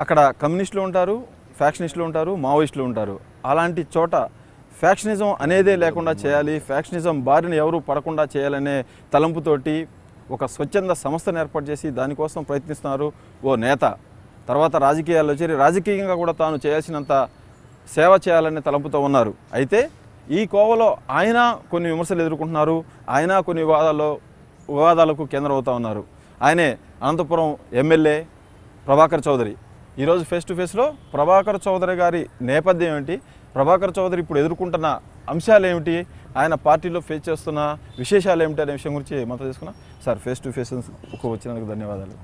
అక్కడ కమ్యూనిస్టులు ఉంటారు, ఫ్యాక్షనిస్టులు ఉంటారు, మావోయిస్టులు ఉంటారు. అలాంటి చోట ఫ్యాక్షనిజం అనేదే లేకుండా చేయాలి, ఫ్యాక్షనిజం బారిన ఎవరు పడకుండా చేయాలనే తలంపుతోటి ఒక స్వచ్ఛంద సంస్థను ఏర్పాటు చేసి దానికోసం ప్రయత్నిస్తున్నారు ఓ నేత. తర్వాత రాజకీయాల్లో చేరి రాజకీయంగా కూడా తాను చేయాల్సినంత సేవ చేయాలనే తలంపుతో ఉన్నారు. అయితే ఈ కోవలో ఆయన కొన్ని విమర్శలు ఎదుర్కొంటున్నారు, ఆయన కొన్ని వివాదాలకు కేంద్రం అవుతూ ఉన్నారు. ఆయనే అనంతపురం ఎమ్మెల్యే ప్రభాకర్ చౌదరి. ఈరోజు ఫేస్ టు ఫేస్లో ప్రభాకర్ చౌదరి గారి నేపథ్యం ఏంటి, ప్రభాకర్ చౌదరి ఇప్పుడు ఎదుర్కొంటున్న అంశాలు ఏమిటి, ఆయన పార్టీలో ఫేస్ చేస్తున్న విశేషాలు ఏమిటి అనే విషయం గురించి మనతో తీసుకున్నాం. సార్, ఫేస్ టు ఫేస్ వచ్చినందుకు ధన్యవాదాలు.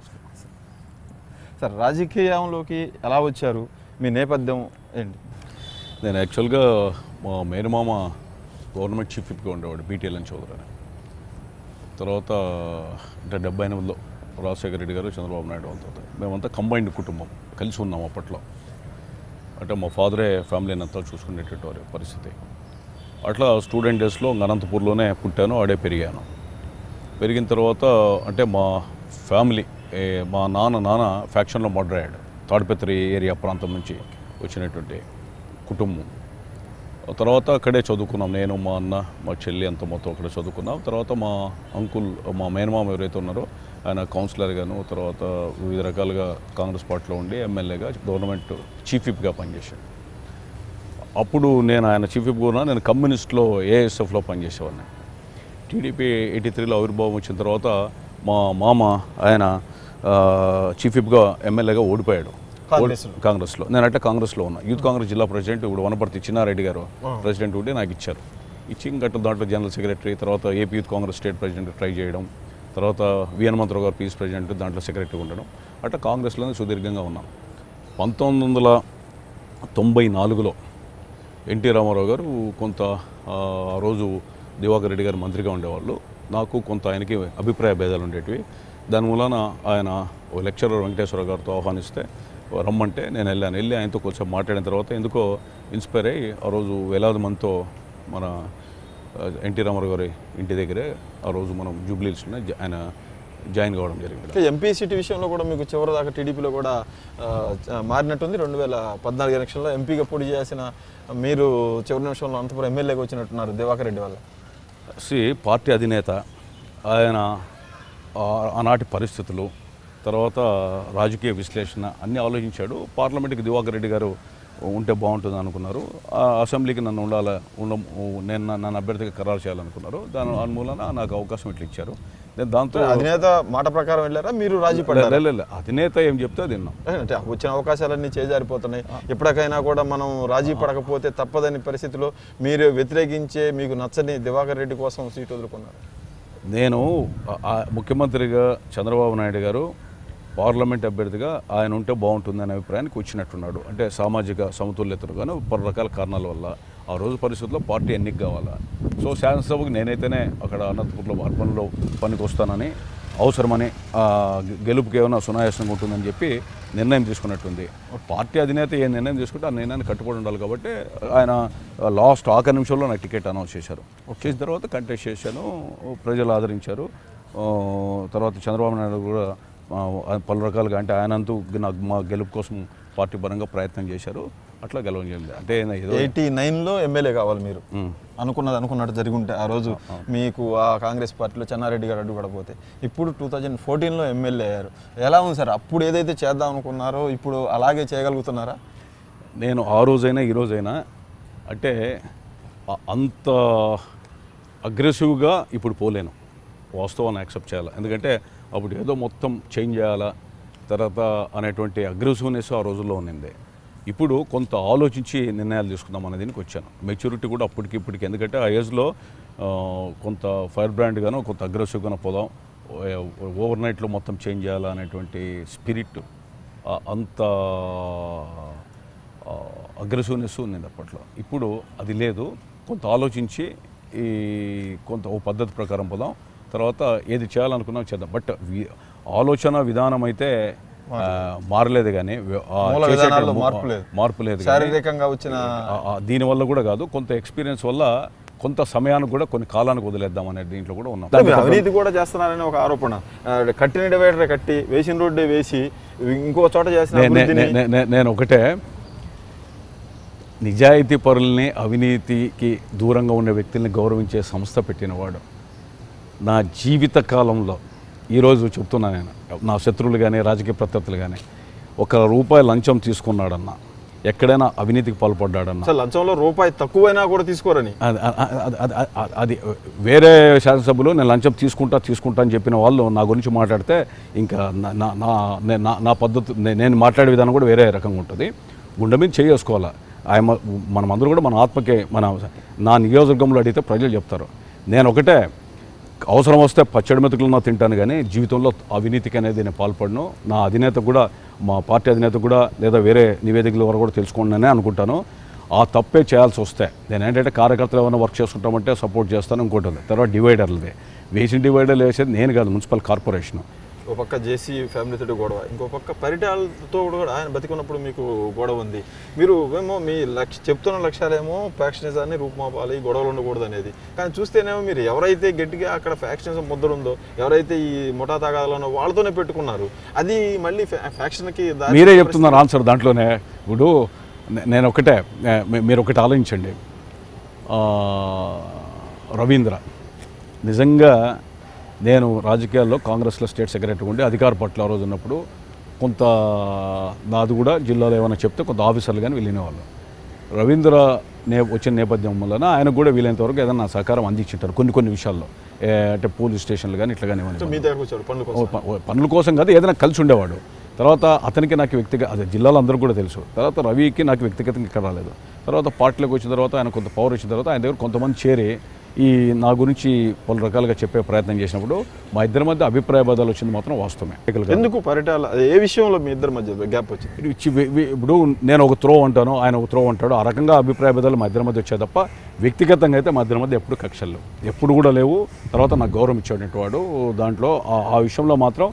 సార్, రాజకీయంలోకి ఎలా వచ్చారు, మీ నేపథ్యం ఏంటి? నేను యాక్చువల్గా మా మేనమామ గవర్నమెంట్ చీఫ్ విప్గా ఉండేవాడు, బీటీఎల్ఎన్ చౌదరి అని. తర్వాత అంటే 78లో రాజశేఖర రెడ్డి గారు, చంద్రబాబు నాయుడు వాళ్ళతో మేమంతా కంబైన్డ్ కుటుంబం, కలిసి ఉన్నాం అప్పట్లో. అంటే మా ఫాదరే ఫ్యామిలీని అంతా చూసుకునేటటువంటి పరిస్థితి. అట్లా స్టూడెంట్ డేస్లో అనంతపూర్లోనే పుట్టాను, ఆడే పెరిగాను. పెరిగిన తర్వాత అంటే మా ఫ్యామిలీ, మా నాన్న ఫ్యాక్షన్లో మర్డర్ అయ్యాడు. తాడిపత్రి ఏరియా ప్రాంతం నుంచి వచ్చినటువంటి కుటుంబం. తర్వాత అక్కడే చదువుకున్నాం, నేను, మా అన్న, మా చెల్లి అంతా మొత్తం అక్కడే చదువుకున్నాం. తర్వాత మా అంకుల్, మా మేనమామ ఎవరైతే ఉన్నారో ఆయన కౌన్సిలర్గాను, తర్వాత వివిధ రకాలుగా కాంగ్రెస్ పార్టీలో ఉండి ఎమ్మెల్యేగా, గవర్నమెంట్ చీఫ్ విప్గా పనిచేశాడు. అప్పుడు నేను ఆయన చీఫ్ విప్గా ఉన్నా, నేను కమ్యూనిస్ట్లో ఏఎస్ఎఫ్లో పనిచేసేవాడిని. టీడీపీ 83లో ఆవిర్భావం వచ్చిన తర్వాత మా మామ ఆయన చీఫ్ విప్గా ఎమ్మెల్యేగా ఓడిపోయాడు కాంగ్రెస్లో. నేను అట్లా కాంగ్రెస్లో ఉన్నా, యూత్ కాంగ్రెస్ జిల్లా ప్రెసిడెంట్. ఇప్పుడు వనపర్తి చిన్నారెడ్డి గారు ప్రెసిడెంట్ ఉండి నాకు ఇచ్చారు. ఇచ్చి ఇంకట్టు దాంట్లో జనరల్ సెక్రటరీ, తర్వాత AP youth Congress state president try చేయడం, తర్వాత వి హనుమంతరావు గారు పీస్ ప్రెసిడెంట్, దాంట్లో సెక్రటరీ ఉండడం, అట్లా కాంగ్రెస్లోనే సుదీర్ఘంగా ఉన్నాం. 1994లో ఎన్టీ రామారావు గారు కొంత ఆ రోజు దివాకర్ రెడ్డి గారు మంత్రిగా ఉండేవాళ్ళు. నాకు కొంత ఆయనకి అభిప్రాయ భేదాలు ఉండేటివి. దాని మూలాన ఆయన లెక్చరర్ వెంకటేశ్వర గారితో ఆహ్వానిస్తే రమ్మంటే నేను వెళ్ళాను. వెళ్ళి ఆయనతో కొంచెం మాట్లాడిన తర్వాత ఎందుకో ఇన్స్పైర్ అయ్యి ఆ రోజు వేలాది మందితో మన ఎన్టీ రామారావు గారి ఇంటి దగ్గరే ఆ రోజు మనం జూబ్లీహిల్స్లోనే ఆయన జాయిన్ కావడం జరిగింది. ఎంపీ సీటు విషయంలో కూడా మీకు చివరిదాకా టీడీపీలో కూడా మారినట్టుంది. 2014 ఎలక్షన్లో ఎంపీగా పోటీ చేసిన మీరు చివరి నిమిషంలో అనంతపురం ఎమ్మెల్యేగా వచ్చినట్టున్నారు దివాకర్ రెడ్డి వల్ల. పార్టీ అధినేత ఆయన ఆనాటి పరిస్థితులు, తర్వాత రాజకీయ విశ్లేషణ అన్నీ ఆలోచించాడు. పార్లమెంట్కి దివాకర్ రెడ్డి గారు ఉంటే బాగుంటుంది అనుకున్నారు. అసెంబ్లీకి నన్ను నేను నన్ను అభ్యర్థిగా ఖరారు చేయాలనుకున్నారు. దాని మూలన నాకు అవకాశం ఇట్లా ఇచ్చారు. నేను దాంతో అధినేత మాట ప్రకారం వెళ్ళారా, మీరు రాజీ పడ్డారు? అధినేత ఏం చెప్తే అది విన్నాం. అంటే వచ్చిన అవకాశాలన్నీ చేజారిపోతున్నాయి. ఎప్పటికైనా కూడా మనం రాజీ పడకపోతే తప్పదని పరిస్థితిలో మీరు వ్యతిరేకించే, మీకు నచ్చని దివాకర్ రెడ్డి కోసం సీటు వదులుకున్నారు. నేను ముఖ్యమంత్రిగా చంద్రబాబు నాయుడు గారు పార్లమెంట్ అభ్యర్థిగా ఆయన ఉంటే బాగుంటుందనే అభిప్రాయానికి వచ్చినట్టున్నాడు. అంటే సామాజిక సమతుల్యతలు కానీ పలు రకాల కారణాల వల్ల ఆ రోజు పరిస్థితుల్లో పార్టీ ఎన్నిక కావాలా. సో శాసనసభకు నేనైతేనే అక్కడ అనంతపూర్లో అర్బన్లో పనికి వస్తానని, అవసరమని, గెలుపుకి ఏమైనా సునాయాసంగా ఉంటుందని చెప్పి నిర్ణయం తీసుకున్నట్టుంది. పార్టీ అధినేత ఏ నిర్ణయం తీసుకుంటే ఆ నిర్ణయాన్ని కట్టుబడి ఉండాలి. కాబట్టి ఆయన లాస్ట్ ఆఖరి నిమిషంలో నాకు టికెట్ అనౌన్స్ చేశారు. చేసిన తర్వాత కంటెస్ట్ చేశాను, ప్రజలు ఆదరించారు. తర్వాత చంద్రబాబు నాయుడు కూడా పలు రకాలుగా, అంటే ఆయనంతూ నాకు మా గెలుపు కోసం పార్టీ పరంగా ప్రయత్నం చేశారు. అట్లా గెలవడం జరిగింది. అంటే 89లో ఎమ్మెల్యే కావాలి మీరు అనుకున్నట్టు జరిగి ఉంటే ఆ రోజు మీకు ఆ కాంగ్రెస్ పార్టీలో చెన్నారెడ్డి గారు అడ్డుపడపోతే, ఇప్పుడు 2014లో ఎమ్మెల్యే అయ్యారు. ఎలా ఉంది సార్? అప్పుడు ఏదైతే చేద్దాం అనుకున్నారో ఇప్పుడు అలాగే చేయగలుగుతున్నారా? నేను ఆ రోజైనా ఈ రోజైనా అంటే అంత అగ్రెసివ్గా ఇప్పుడు పోలేను, వాస్తవాన్ని యాక్సెప్ట్ చేయాలి. ఎందుకంటే అప్పుడు ఏదో మొత్తం చేంజ్ చేయాలా తర్వాత అనేటువంటి అగ్రెసివ్నెస్ ఆ రోజుల్లో ఉన్నింది. ఇప్పుడు కొంత ఆలోచించి నిర్ణయాలు తీసుకుందాం అనే దీనికి వచ్చాను. మెచ్యూరిటీ కూడా అప్పటికి ఇప్పటికి, ఎందుకంటే ఆ ఏజ్లో కొంత ఫైర్ బ్రాండ్గానో కొంత అగ్రెసివ్గానో పోదాం, ఓవర్ నైట్లో మొత్తం చేంజ్ చేయాలా అనేటువంటి స్పిరిట్, అంత అగ్రెసివ్నెస్ ఉంది అప్పట్లో. ఇప్పుడు అది లేదు. కొంత ఆలోచించి కొంత ఓ పద్ధతి ప్రకారం పోదాం, తర్వాత ఏది చేయాలనుకున్నాం చేద్దాం. బట్ ఆలోచన విధానం అయితే మారలేదు, కానీ మార్పు లేదు. శారీరకంగా వచ్చిన దీనివల్ల కూడా కాదు, కొంత ఎక్స్పీరియన్స్ వల్ల కొంత సమయానికి కూడా కొన్ని కాలానికి వదిలేద్దాం అనే దీంట్లో కూడా ఉన్నాం. అవినీతి కూడా చేస్తున్నారని ఒక ఆరోపణ. కట్టిన డివైడర్ కట్టి వేసిన రోడ్డే వేసి ఇంకో చోట చేసిన నేను ఒకటే, నిజాయితీ పరుల్ని, అవినీతికి దూరంగా ఉన్న వ్యక్తుల్ని గౌరవించే సంస్థ పెట్టినవాడు. నా జీవిత కాలంలో ఈరోజు చెప్తున్నా, నేను నా శత్రువులు కానీ రాజకీయ ప్రత్యర్థులు కానీ ₹1 లంచం తీసుకున్నాడన్నా, ఎక్కడైనా అవినీతికి పాల్పడ్డాడన్నా, లంచంలో రూపాయి తక్కువైనా కూడా తీసుకోరని అది వేరే శాసనసభ్యులు నేను లంచం తీసుకుంటా అని చెప్పిన వాళ్ళు నా గురించి మాట్లాడితే ఇంకా నా పద్ధతి, నేను మాట్లాడే విధానం కూడా వేరే రకంగా ఉంటుంది. గుండె మీద చేసుకోవాలా. మనమందరూ కూడా మన ఆత్మకే, నా నియోజకవర్గంలో అడిగితే ప్రజలు చెప్తారు. నేను ఒకటే, అవసరం వస్తే పచ్చడి మెతుకులను తింటాను, కానీ జీవితంలో అవినీతికి అనేది నేను పాల్పడను. నా అధినేత కూడా, మా పార్టీ అధినేత కూడా, లేదా వేరే నివేదికల వరకు కూడా తెలుసుకోండి అనుకుంటాను. ఆ తప్పే చేయాల్సి వస్తే నేను ఏంటంటే కార్యకర్తలు ఏమైనా వర్క్ చేసుకుంటామంటే సపోర్ట్ చేస్తాను. ఇంకోటి ఉంది, తర్వాత డివైడర్లదే, వేసిన డివైడర్లు వేసేది నేను కాదు, మున్సిపల్ కార్పొరేషన్. ఒక పక్క జేసీ ఫ్యామిలీతో గొడవ, ఇంకో పక్క పరిటాలతో కూడా ఆయన బతికున్నప్పుడు మీకు గొడవ ఉంది. మీరు ఏమో మీ చెప్తున్న లక్ష్యాలేమో ఫ్యాక్షనిజాన్ని రూపుమాపాలి, గొడవలు ఉండకూడదు అనేది. కానీ చూస్తేనేమో మీరు ఎవరైతే గట్టిగా అక్కడ ఫ్యాక్షనిజం ముద్ర ఉందో, ఎవరైతే ఈ ముఠా తాగాలో వాళ్ళతోనే పెట్టుకున్నారు. అది మళ్ళీ ఫ్యాక్షన్కి మీరే చెప్తున్నారు ఆన్సర్ దాంట్లోనే. ఇప్పుడు నేను ఒకటే, మీరు ఒకటి ఆలోచించండి. రవీంద్ర నిజంగా, నేను రాజకీయాల్లో కాంగ్రెస్లో స్టేట్ సెక్రటరీ ఉండి అధికార పట్ల ఆ రోజు ఉన్నప్పుడు కొంత నాది కూడా జిల్లాలో ఏమైనా చెప్తే కొంత ఆఫీసర్లు కానీ వెళ్ళినవాళ్ళు. రవీంద్ర వచ్చిన నేపథ్యం వలన ఆయనకు కూడా వీలైనంత వరకు ఏదైనా సహకారం అందించుంటారు కొన్ని విషయాల్లో. అంటే పోలీస్ స్టేషన్లు కానీ ఇట్లా కానీ పనుల కోసం కాదు, ఏదైనా కలిసి ఉండేవాడు. తర్వాత అతనికి నాకు అదే జిల్లాలో అందరూ కూడా తెలుసు. తర్వాత రవికి నాకు వ్యక్తిగతంగా ఇక్కడ రాలేదు. తర్వాత పార్టీలోకి వచ్చిన తర్వాత ఆయన కొంత పవర్ వచ్చిన తర్వాత ఆయన దగ్గర కొంతమంది చేరి ఈ నా గురించి పలు రకాలుగా చెప్పే ప్రయత్నం చేసినప్పుడు మా ఇద్దరి మధ్య అభిప్రాయ భేదాలు వచ్చింది మాత్రం వాస్తవమే. ఎందుకు పరిటాల ఏ విషయంలో మీ ఇద్దరి మధ్య గ్యాప్ వచ్చింది? ఇప్పుడు నేను ఒక త్రో అంటాను, ఆయన ఒక త్రో అంటాడు. ఆ రకంగా అభిప్రాయ భేదాలు మా ఇద్దరి మధ్య వచ్చాయి తప్ప వ్యక్తిగతంగా అయితే మా ఇద్దరి మధ్య ఎప్పుడు కక్షలు ఎప్పుడు కూడా లేవు. తర్వాత నాకు గౌరవం ఇచ్చేటువంటి వాడు. దాంట్లో ఆ విషయంలో మాత్రం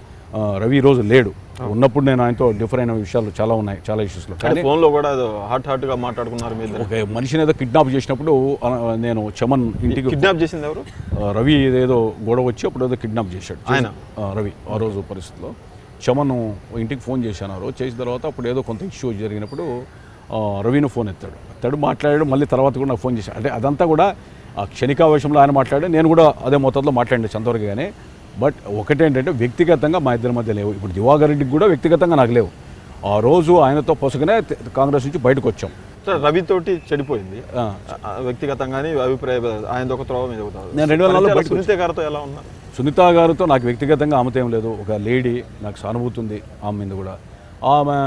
రవి ఈరోజు లేడు. ఉన్నప్పుడు నేను ఆయనతో డిఫరెంట్ అయిన విషయాలు చాలా ఉన్నాయి, చాలా ఇష్యూస్లో. కానీ ఫోన్లో కూడా హాట్గా మాట్లాడుకున్నారు. ఒక మనిషిని ఏదో కిడ్నాప్ చేసినప్పుడు నేను చమన్ ఇంటికి కిడ్నాప్ చేసింది ఎవరు? రవి ఏదో గొడవ వచ్చి అప్పుడు ఏదో కిడ్నాప్ చేశాడు ఆయన. రవి ఆ రోజు పరిస్థితిలో చమన్ ఇంటికి ఫోన్ చేశాను. ఆ రోజు చేసిన తర్వాత అప్పుడు ఏదో కొంత ఇష్యూ జరిగినప్పుడు రవిని ఫోన్ ఎత్తాడు, మాట్లాడాడు. మళ్ళీ తర్వాత కూడా నాకు ఫోన్ చేశాడు. అంటే అదంతా కూడా ఆ క్షణికావేశంలో ఆయన మాట్లాడాడు, నేను కూడా అదే మొత్తంలో మాట్లాడిన చంతవరకు. కానీ బట్ ఒకటేంటంటే వ్యక్తిగతంగా మా ఇద్దరి మధ్య లేవు. ఇప్పుడు దివాకర్ రెడ్డికి కూడా వ్యక్తిగతంగా నాకు లేవు. ఆ రోజు ఆయనతో పొసగనే కాంగ్రెస్ నుంచి బయటకు వచ్చాం. రవితోటి చెడిపోయింది వ్యక్తిగతంగానే అభిప్రాయ ఆయన ఒక త్రోవ మీద. నేను 2004 సునీత గారితో ఎలా ఉన్నారు? సునీత గారితో నాకు వ్యక్తిగతంగా ఆమెతో ఏం లేదు. ఒక లేడీ, నాకు సానుభూతి ఉంది ఆమె మీద కూడా. ఆమె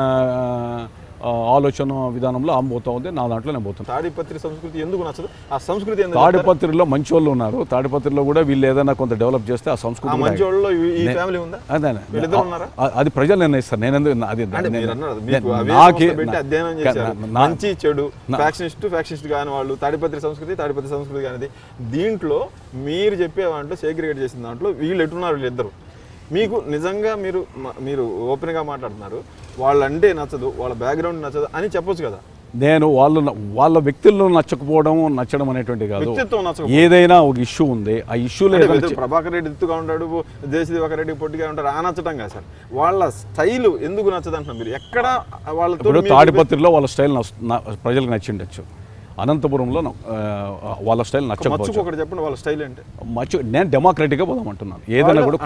ఆలోచన విధానంలో ఆమె పోతా ఉంది, నా దాంట్లో నేను పోతాను. తాడిపత్రి సంస్కృతి ఎందుకు నచ్చదు? ఆ సంస్కృతి తాడిపత్రిలో మంచి వాళ్ళు ఉన్నారు. తాడిపత్రిలో కూడా వీళ్ళు ఏదైనా కొంత డెవలప్ చేస్తే ఆ సంస్కృతి అది ప్రజలు నిర్ణయిస్తారు. నేను మంచి చెడు ఫ్యాక్షనిస్ట్ కాని వాళ్ళు తాడిపత్రి సంస్కృతి కానిది. దీంట్లో మీరు చెప్పే దాంట్లో సేగ్రిగేట్ చేసిన దాంట్లో వీళ్ళు ఎట్టున్నారు, వీళ్ళిద్దరు. మీకు నిజంగా మీరు ఓపెన్గా మాట్లాడుతున్నారు, వాళ్ళంటే నచ్చదు, వాళ్ళ బ్యాక్గ్రౌండ్ నచ్చదు అని చెప్పొచ్చు కదా. నేను వాళ్ళ వ్యక్తుల్లో నచ్చడం అనేటువంటి కాదు. ఏదైనా ఒక ఇష్యూ ఉంది, ఆ ఇష్యూలో ప్రభాకర్ రెడ్డి ఎత్తుగా ఉంటాడు, దేశదివాకర్ రెడ్డి పొట్టిగా ఉంటారు, ఆ నచ్చటం కాదు సార్. వాళ్ళ స్టైల్ ఎందుకు నచ్చదు అంటున్నారు మీరు? ఎక్కడ వాళ్ళతో తాడిపత్రిలో వాళ్ళ స్టైల్ ప్రజలకు నచ్చిండొచ్చు, అనంతపురంలో వాళ్ళ స్టైల్ నచ్చకపోవచ్చు. చెప్పండి వాళ్ళ స్టైల్ అంటే. నేను డెమోక్రటిక్గా పోదామంటున్నాను, ఏదైనా కూడా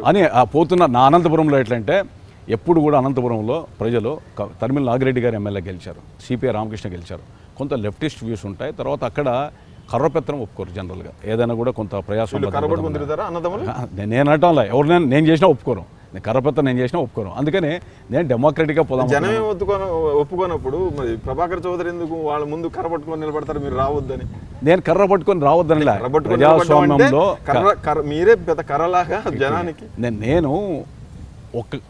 అని పోతున్నా. నా అనంతపురంలో ఎట్లంటే ఎప్పుడు కూడా అనంతపురంలో ప్రజలు తరిమిల నాగిరెడ్డి గారు ఎమ్మెల్యే గెలిచారు, సిపిఐ రామకృష్ణ గెలిచారు. కొంత లెఫ్టిస్ట్ వ్యూస్ ఉంటాయి. తర్వాత అక్కడ కర్రపెత్తనం ఒప్పుకోరు జనరల్గా. ఏదైనా కూడా కొంత ప్రయాసం నేను అనటంలా, ఎవరు నేను చేసినా ఒప్పుకోరు, నేను కర్రపెత్తనం నేను చేసినా ఒప్పుకోను. అందుకని నేను డెమోక్రటిక్గా పోదాం. జనమే ఒప్పుకోనప్పుడు మరి ప్రభాకర్ చౌదరి ఎందుకు వాళ్ళ ముందు కర్ర పట్టుకొని నిలబడతారు మీరు రావద్దని? నేను కర్ర పట్టుకొని రావద్దని ప్రజాస్వామ్యంలో మీరే పెద్ద కర్రలాగా జనానికి. నేను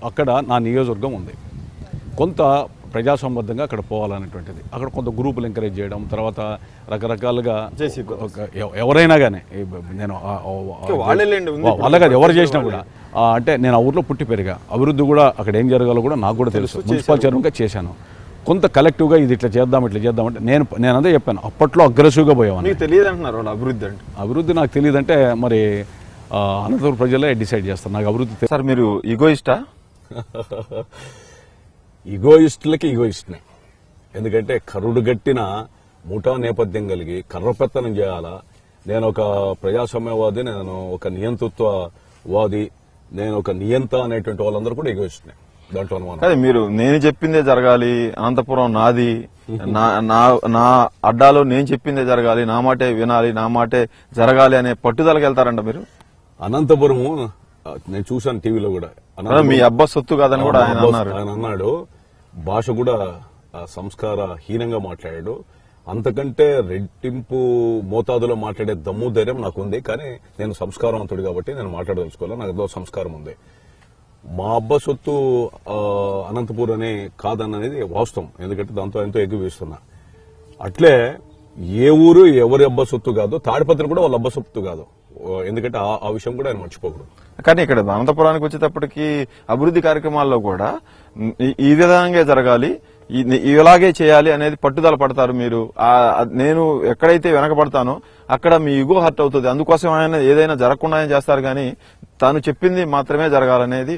అక్కడ నా నియోజకవర్గం ఉంది, కొంత ప్రజాసంబద్ధంగా అక్కడ పోవాలనేటువంటిది. అక్కడ కొంత గ్రూపులు ఎంకరేజ్ చేయడం, తర్వాత రకరకాలుగా ఎవరైనా కానీ నేను వాళ్ళగా ఎవరు చేసినా కూడా అంటే నేను ఆ ఊర్లో పుట్టి పెరిగా, అభివృద్ధి కూడా అక్కడ ఏం జరగాలో కూడా నాకు కూడా తెలుసు. మున్సిపల్ చైర్మన్గా చేశాను. కొంత కలెక్టివ్గా ఇది ఇట్లా చేద్దామంటే నేను అదే చెప్పాను. అప్పట్లో అగ్రెసివ్గా పోయేవాడిని. మీకు తెలియదు అంటున్నారు వాళ్ళు అభివృద్ధి అంటే. అభివృద్ధి నాకు తెలియదంటే మరి అనంతపురం ప్రజలే డిసైడ్ చేస్తారు. నాకు అభివృద్ధి సార్ మీరు ఈగోయిస్టా? ఈగోయిస్టులకి ఈగోయిస్ట్నే. ఎందుకంటే కరుడు గట్టిన ముఠా నేపథ్యం కలిగి కర్రపెత్తనం చేయాలా, నేను ఒక ప్రజాస్వామ్యవాది, నేను ఒక నియంతృత్వవాది, నేను ఒక నియంత అనేటువంటి వాళ్ళందరూ కూడా ఈగోయిస్ట్నే. దాంట్లో అనుమానం. అదే మీరు నేను చెప్పిందే జరగాలి, అనంతపురం నాది, నా అడ్డాలో నేను చెప్పిందే జరగాలి, నా మాటే వినాలి, నా మాటే జరగాలి అనే పట్టుదలకి వెళ్తారంట మీరు? అనంతపురము నేను చూశాను టీవీలో కూడా. మీ అబ్బా సొత్తు కాదని కూడా ఆయన అన్నారు. ఆయన అన్నాడు. భాష కూడా సంస్కార హీనంగా మాట్లాడాడు. అంతకంటే రెట్టింపు మోతాదులో మాట్లాడే దమ్ము ధైర్యం నాకు ఉంది. కానీ నేను సంస్కారవంతుడు కాబట్టి నేను మాట్లాడదలుచుకోవాలి. నాకు ఏదో సంస్కారం ఉంది. మా అబ్బా సొత్తు అనంతపూర్ అనే కాదన్నది వాస్తవం. ఎందుకంటే దాంతో ఎంతో ఎగ్గువేస్తున్నా. అట్లే ఏ ఊరు ఎవరి అబ్బా సొత్తు కాదు, తాడిపత్రి కూడా వాళ్ళ అబ్బా సొత్తు కాదు. ఎందుకంటే ఆ విషయం కూడా ఆయన మర్చిపోకూడదు. కానీ ఇక్కడ అనంతపురానికి వచ్చేటప్పటికి అభివృద్ధి కార్యక్రమాల్లో కూడా ఈ విధంగా జరగాలి, ఇలాగే చేయాలి అనేది పట్టుదల పడతారు మీరు. నేను ఎక్కడైతే వెనకబడతానో అక్కడ మీ ఇగో హర్ట్ అవుతుంది. అందుకోసం ఆయన ఏదైనా జరగకుండా చేస్తారు, కానీ తాను చెప్పింది మాత్రమే జరగాలనేది.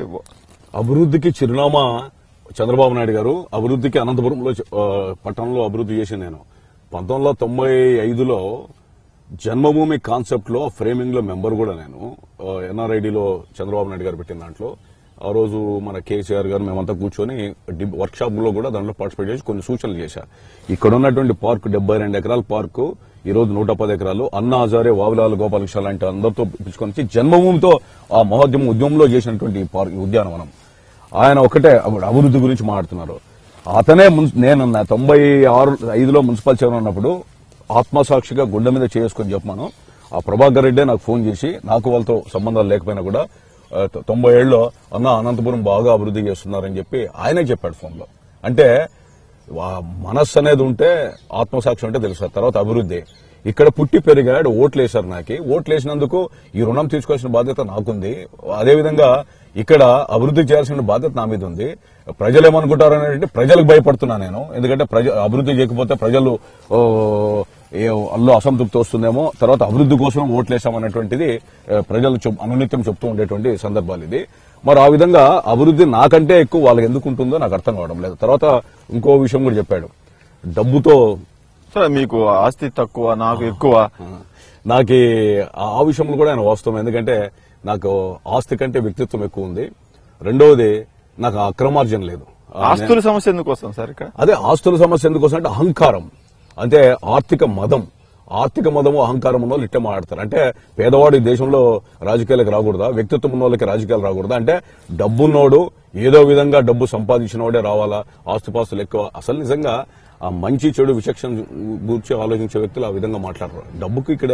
అభివృద్ధికి చిరునామా చంద్రబాబు నాయుడు గారు. అభివృద్ధికి అనంతపురంలో పట్టణంలో అభివృద్ధి చేసి నేను 1995లో జన్మభూమి కాన్సెప్ట్ లో ఫ్రేమింగ్ లో మెంబర్ కూడా నేను. ఎన్ఆర్ఐడిలో చంద్రబాబు నాయుడు గారు పెట్టిన దాంట్లో ఆ రోజు మన కేసీఆర్ గారు మేమంతా కూర్చొని వర్క్ షాప్ లో కూడా దాంట్లో పార్టిసిపేట్ చేసి కొన్ని సూచనలు చేశారు. ఇక్కడ ఉన్నటువంటి పార్క్ 72 ఎకరాల పార్కు ఈ రోజు 110 ఎకరాలు. అన్నా హజారే, వావిలాల్ గోపాలకృష్ణ లాంటి అందరితో పిలుచుకొని వచ్చి జన్మభూమితో ఆ మహోద్యమం ఉద్యమంలో చేసినటువంటి ఉద్యానవనం. ఆయన ఒకటే అభివృద్ధి గురించి మాట్లాడుతున్నారు. అతనే నేను 95లో మున్సిపల్ చైర్మన్ ఉన్నప్పుడు ఆత్మసాక్షిగా గుండె మీద చేసుకుని చెప్పాను. ఆ ప్రభాకర్ రెడ్డే నాకు ఫోన్ చేసి, నాకు వాళ్ళతో సంబంధాలు లేకపోయినా కూడా 97లో అన్న అనంతపురం బాగా అభివృద్ధి చేస్తున్నారని చెప్పి ఆయనే చెప్పాడు ఫోన్లో. అంటే మనస్సు అనేది ఉంటే ఆత్మసాక్షి ఉంటే తెలుసు. తర్వాత అభివృద్ధి. ఇక్కడ పుట్టి పెరిగాడు, ఓట్లు వేశారు. నాకు ఓట్లు వేసినందుకు ఈ రుణం తీసుకోవాల్సిన బాధ్యత నాకుంది. అదేవిధంగా ఇక్కడ అభివృద్ధి చేయాల్సిన బాధ్యత నా మీద ఉంది. ప్రజలు ఏమనుకుంటారనేది ప్రజలకు భయపడుతున్నా నేను. ఎందుకంటే అభివృద్ధి చేయకపోతే ప్రజలు అల్లో అసంతృప్తి వస్తుందేమో, తర్వాత అభివృద్ధి కోసం ఓట్లేసామనేటువంటిది ప్రజలు అనునిత్యం చెప్తూ ఉండేటువంటి సందర్భాలు ఇది. మరి ఆ విధంగా అభివృద్ధి నాకంటే ఎక్కువ వాళ్ళకి ఎందుకు ఉంటుందో నాకు అర్థం కావడం లేదు. తర్వాత ఇంకో విషయం కూడా చెప్పాడు, డబ్బుతో మీకు ఆస్తి తక్కువ, నాకు ఎక్కువ. నాకు ఆ విషయంలో కూడా ఆయన వాస్తవం. ఎందుకంటే నాకు ఆస్తి కంటే వ్యక్తిత్వం ఎక్కువ ఉంది. రెండవది నాకు అక్రమార్జన లేదు. ఆస్తుల సమస్య ఎందుకు వస్తుంది సార్ ఇక్కడ? అదే ఆస్తుల సమస్య ఎందుకు వస్తుంది అంటే అహంకారం, అంటే ఆర్థిక మదము అహంకారం ఉన్న వాళ్ళు ఇట్టే మాట్లాడతారు. అంటే పేదవాడు ఈ దేశంలో రాజకీయాలకు రాకూడదా, వ్యక్తిత్వం ఉన్న వాళ్ళకి రాజకీయాలు రాకూడదా? అంటే డబ్బున్నోడు ఏదో విధంగా డబ్బు సంపాదించిన వాడే రావాలా, ఆస్తుపాస్తులు ఎక్కువ. అసలు నిజంగా ఆ మంచి చెడు విచక్షణ గురించి ఆలోచించే వ్యక్తులు ఆ విధంగా మాట్లాడరు. డబ్బుకి ఇక్కడ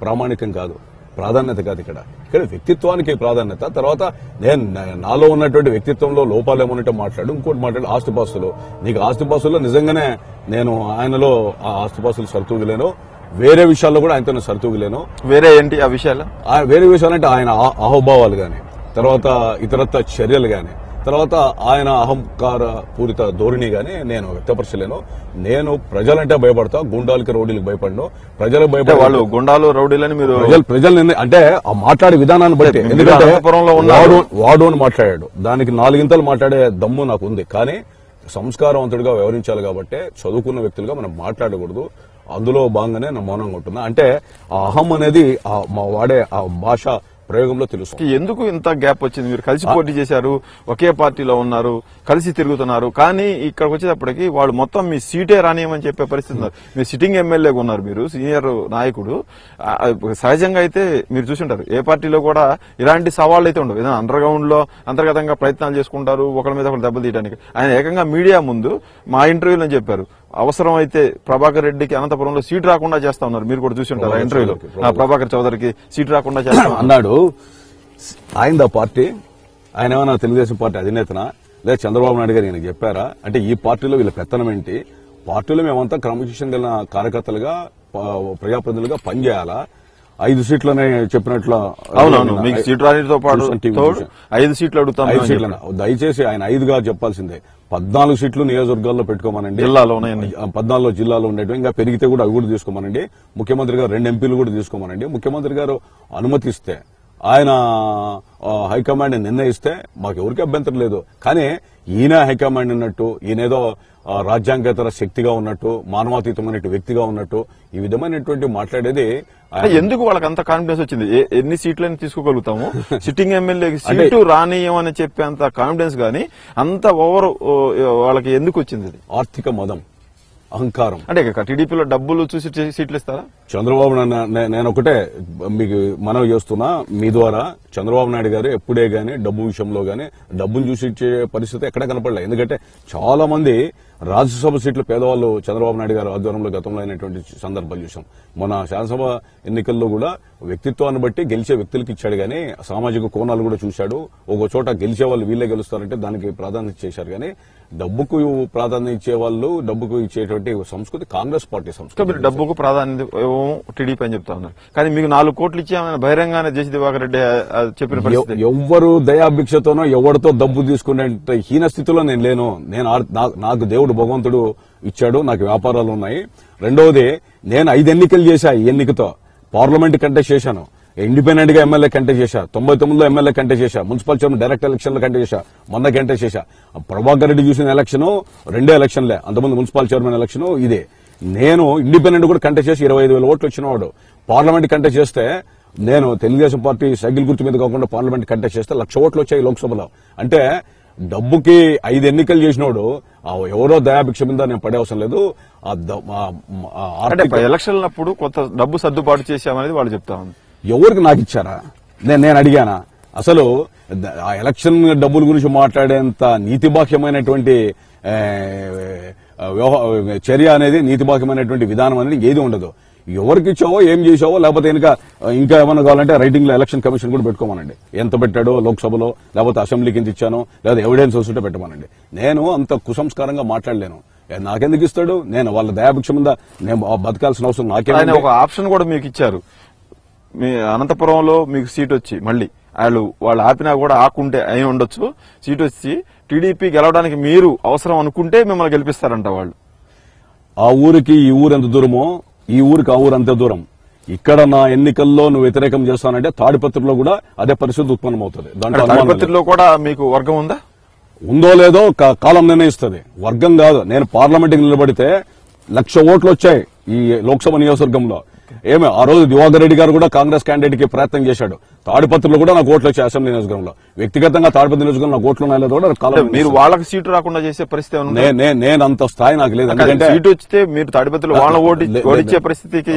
ప్రామాణికం కాదు, ప్రాధాన్యత కాదు. ఇక్కడ వ్యక్తిత్వానికి ప్రాధాన్యత. తర్వాత నేను నాలో ఉన్నటువంటి వ్యక్తిత్వంలో లోపాలు ఏమన్నట్టు మాట్లాడు. ఇంకోటి మాట్లాడు ఆస్తిపాస్తులు. నీకు ఆస్తిపాస్తుల్లో నిజంగానే నేను ఆయనలో ఆ ఆస్తిపాస్తులు సరితూగలేను. వేరే విషయాల్లో కూడా ఆయనతో సరితూగలేను. వేరే ఏంటి ఆ విషయాలు? వేరే విషయాలంటే ఆయన అహోభావాలు గాని, తర్వాత ఇతరత్వ చర్యలు గాని, తర్వాత ఆయన అహంకార పూరిత ధోరణి గాని నేను వ్యక్తపరచలేను. నేను ప్రజలంటే భయపడతా, గుండాలకి రౌడీలకు భయపడను. ప్రజలకు భయపడే వాళ్ళు గుండాలు రౌడీలని మీరు ప్రజలు అంటే ఆ మాట్లాడే విధానాన్ని బట్టి. ఎందుకంటే వాడు అని మాట్లాడాడు, దానికి 4 ఇంతలు మాట్లాడే దమ్ము నాకు ఉంది. కానీ సంస్కారవంతుడిగా వ్యవహరించాలి కాబట్టి చదువుకున్న వ్యక్తులుగా మనం మాట్లాడకూడదు. అందులో భాగంగానే నా మౌనంగా ఉంటున్నా. అంటే ఆ అహం అనేది మా వాడే ఆ భాష ప్రయోగంలో తెలుసు. ఎందుకు ఇంత గ్యాప్ వచ్చింది? మీరు కలిసి పోటీ చేశారు, ఒకే పార్టీలో ఉన్నారు, కలిసి తిరుగుతున్నారు, కానీ ఇక్కడికి వచ్చేటప్పటికి వాళ్ళు మొత్తం మీ సీటే రానియమని చెప్పే పరిస్థితి ఉన్నారు. మీరు సిట్టింగ్ ఎమ్మెల్యేగా ఉన్నారు, మీరు సీనియర్ నాయకుడు. సహజంగా అయితే మీరు చూసింటారు ఏ పార్టీలో కూడా ఇలాంటి సవాళ్లు అయితే ఉండవు. ఏదైనా అండర్గ్రౌండ్ లో అంతర్గతంగా ప్రయత్నాలు చేసుకుంటారు, ఒకరి మీద ఒకరు దెబ్బలు తీయడానికి. ఆయన ఏకంగా మీడియా ముందు మా ఇంటర్వ్యూలో చెప్పారు, అవసరం అయితే ప్రభాకర్ రెడ్డికి అనంతపురంలో సీట్ రాకుండా చేస్తా ఉన్నారు. మీరు కూడా చూసి ఉంటారు ఆ ఇంటర్వ్యూలో. ప్రభాకర్ చౌదరికి సీట్ రాకుండా చేస్తా అన్నాడు. ఆయన పార్టీ, ఆయన ఏమైనా తెలుగుదేశం పార్టీ అధినేతనా లేదా చంద్రబాబు నాయుడు గారు ఈయనకు చెప్పారా? అంటే ఈ పార్టీలో వీళ్ళ పెత్తనం ఏంటి? పార్టీలో మేమంతా క్రమశిక్షణ కలిగిన కార్యకర్తలుగా, ప్రజాప్రతినిధులుగా పనిచేయాలా? 5 సీట్లనే చెప్పినట్లు. అవునవును, మీకు సీటు రానితో పాటు 5 సీట్లు అడుగుతాం. 5 సీట్లనే దయచేసి ఆయన 5గా చెప్పాల్సిందే. 14 సీట్లు నియోజకవర్గాల్లో పెట్టుకోమనండి. జిల్లాలో ఉన్నాయండి, 14 జిల్లాలో ఉండేవి. ఇంకా పెరిగితే కూడా అవి కూడా తీసుకోమనండి. ముఖ్యమంత్రి గారు 2 ఎంపీలు కూడా తీసుకోమనండి. ముఖ్యమంత్రి గారు అనుమతిస్తే, ఆయన హైకమాండ్ నిర్ణయిస్తే మాకు ఎవరికి అభ్యంతరం లేదు. కానీ ఈయన హైకమాండ్ ఉన్నట్టు, ఈయనేదో రాజ్యాంగేతర శక్తిగా ఉన్నట్టు, మానవాతీతమైన వ్యక్తిగా ఉన్నట్టు ఈ విధమైనటువంటి మాట్లాడేది. ఎందుకు వాళ్ళకి అంత కాన్ఫిడెన్స్ వచ్చింది? ఎన్ని సీట్లని తీసుకోగలుగుతాము, సిట్టింగ్ ఎమ్మెల్యేకి సీటు రానియమని చెప్పే అంత కాన్ఫిడెన్స్ గానీ అంత ఓవర్ వాళ్ళకి ఎందుకు వచ్చింది? ఆర్థిక మదం, అహంకారం. అంటే టీడీపీలో డబ్బులు చూసి సీట్లు ఇస్తారా? చంద్రబాబు నేను ఒకటే మీకు మనవి చేస్తున్నా మీ ద్వారా, చంద్రబాబు నాయుడు గారు ఎప్పుడే గానీ డబ్బు విషయంలో గానీ డబ్బును చూసి ఇచ్చే పరిస్థితి ఎక్కడ కనపడలేదు. ఎందుకంటే చాలా మంది రాజ్యసభ సీట్లు పేదవాళ్ళు చంద్రబాబు నాయుడు గారు ఆధ్వర్యంలో గతంలో అయినటువంటి సందర్భాలు చూసాం. మన శాసనసభ ఎన్నికల్లో కూడా వ్యక్తిత్వాన్ని బట్టి గెలిచే వ్యక్తులకు ఇచ్చాడు గానీ సామాజిక కోణాలు కూడా చూశాడు. ఒక చోట గెలిచే వాళ్ళు వీళ్ళే గెలుస్తారంటే దానికి ప్రాధాన్యత చేశారు. కానీ డబ్బుకు ప్రాధాన్యత ఇచ్చే వాళ్ళు, డబ్బుకు ఇచ్చేటువంటి సంస్కృతి కాంగ్రెస్ పార్టీ సంస్కృతి. మీరు డబ్బుకు ప్రాధాన్యత టీడీపీ అని చెప్తా ఉన్నారు. కానీ మీకు 4 కోట్లు ఇచ్చామని బహిరంగానే జేసీ దివాకర్ రెడ్డి చెప్పిన పరిస్థితి. ఎవ్వరు దయాభిక్షతోనో ఎవరితో డబ్బు తీసుకునే హీన స్థితిలో నేను లేను. నాకు దేవుడు భగవంతుడు ఇచ్చాడు, నాకు వ్యాపారాలు ఉన్నాయి. రెండవది, నేను 5 ఎన్నికలు చేశా. ఈ ఎన్నికతో పార్లమెంట్ కంటెస్ట్ చేశాను, ఇండిపెండెంట్ గా ఎమ్మెల్యే కంటెస్ట్ చేశా, 99లో ఎమ్మెల్యే కంటెస్ట్ చేశా, మున్సిపల్ చైర్మన్ డైరెక్ట్ ఎలక్షన్ లో కంటెస్ట్ చేశా, మొన్న కంటెస్ట్ చేశా. ప్రభాకర్ రెడ్డి చూసిన ఎలక్షన్ 2 ఎలక్షన్లే, అంతకుముందు మున్సిపల్ చైర్మన్ ఎలక్షన్ ఇదే. నేను ఇండిపెండెంట్ కూడా కంటెస్ట్ చేసి 25,000 ఓట్లు వచ్చినవాడు. పార్లమెంట్ కంటెస్ట్ చేస్తే నేను తెలుగుదేశం పార్టీ సైకిల్ గుర్తు మీద కాకుండా పార్లమెంట్ కంటెస్ట్ చేస్తే 1,00,000 ఓట్లు వచ్చాయి లోక్సభలో. అంటే డబ్బుకి 5 ఎన్నికలు చేసినోడు ఎవరో దయాభిక్ష మీద నేను పడే అవసరం లేదు. ఎలక్షన్లప్పుడు కొంత డబ్బు సర్దుబాటు చేశామనేది వాళ్ళు చెప్తా ఉంది. ఎవరికి నాకు ఇచ్చారా? నేను అడిగానా? అసలు ఆ ఎలక్షన్ డబ్బుల గురించి మాట్లాడేంత నీతిబాహ్యమైనటువంటి చర్య అనేది, నీతిబాహ్యమైనటువంటి విధానం అనేది ఏది ఉండదు. ఎవరికి ఇచ్చావో, ఏం చేసావో, లేకపోతే ఇంకా ఏమన్నా కావాలంటే రైటింగ్ లో ఎలక్షన్ కమిషన్ కూడా పెట్టుకోమనండి. ఎంత పెట్టాడో లోక్సభలో, లేకపోతే అసెంబ్లీకి ఎంత ఇచ్చానో, లేదా ఎవిడెన్స్ వస్తుంటే పెట్టమనండి. నేను అంత కుసంస్కారంగా మాట్లాడలేను. నాకెందుకు ఇస్తాడు? నేను వాళ్ళ దయాభిక్ష మీద నేను బతకాల్సిన అవసరం నాకే. ఒక ఆప్షన్ కూడా మీకు ఇచ్చారు. మీ అనంతపురంలో మీకు సీట్ వచ్చి మళ్ళీ వాళ్ళు ఆపినా కూడా ఆకుంటే అయి ఉండొచ్చు, సీట్ వచ్చి టీడీపీ గెలవడానికి మీరు అవసరం అనుకుంటే మిమ్మల్ని గెలిపిస్తారంట వాళ్ళు. ఆ ఊరికి ఈ ఊరు ఎంత దూరమో ఈ ఊరికి ఆ ఊరు అంతే దూరం. ఇక్కడ నా ఎన్నికల్లో నువ్వు వ్యతిరేకం చేస్తానంటే తాడిపత్రిలో కూడా అదే పరిస్థితి ఉత్పన్నమవుతుంది. దాంట్లో తాడిపత్రిలో కూడా మీకు వర్గం ఉందా? ఉందో లేదో కాలం నిర్ణయిస్తుంది. వర్గం కాదు. నేను పార్లమెంట్కి నిలబడితే 1,00,000 ఓట్లు వచ్చాయి ఈ లోక్సభ నియోజకవర్గంలో. ఏమే ఆ రోజు దివాకర్ రెడ్డి గారు కూడా కాంగ్రెస్ క్యాండిడేట్ కి ప్రయత్నం చేశాడు. తాడిపత్రిలో కూడా నాకు ఓట్లు వచ్చాయి అసెంబ్లీ నియోజకవర్గంలో. వ్యక్తిగతంగా తాడిపత్రి నియోజకవర్గంలో నాకు ఓట్లు ఉన్నాయో కూడా కాలం. మీరు వాళ్ళకి సీటు రాకుండా చేసే పరిస్థితి నేను అంత స్థాయి నాకు లేదు. ఎందుకంటే సీటు వచ్చితే మీరు తాడిపత్రిలో వాళ్ళ ఓడించే పరిస్థితికి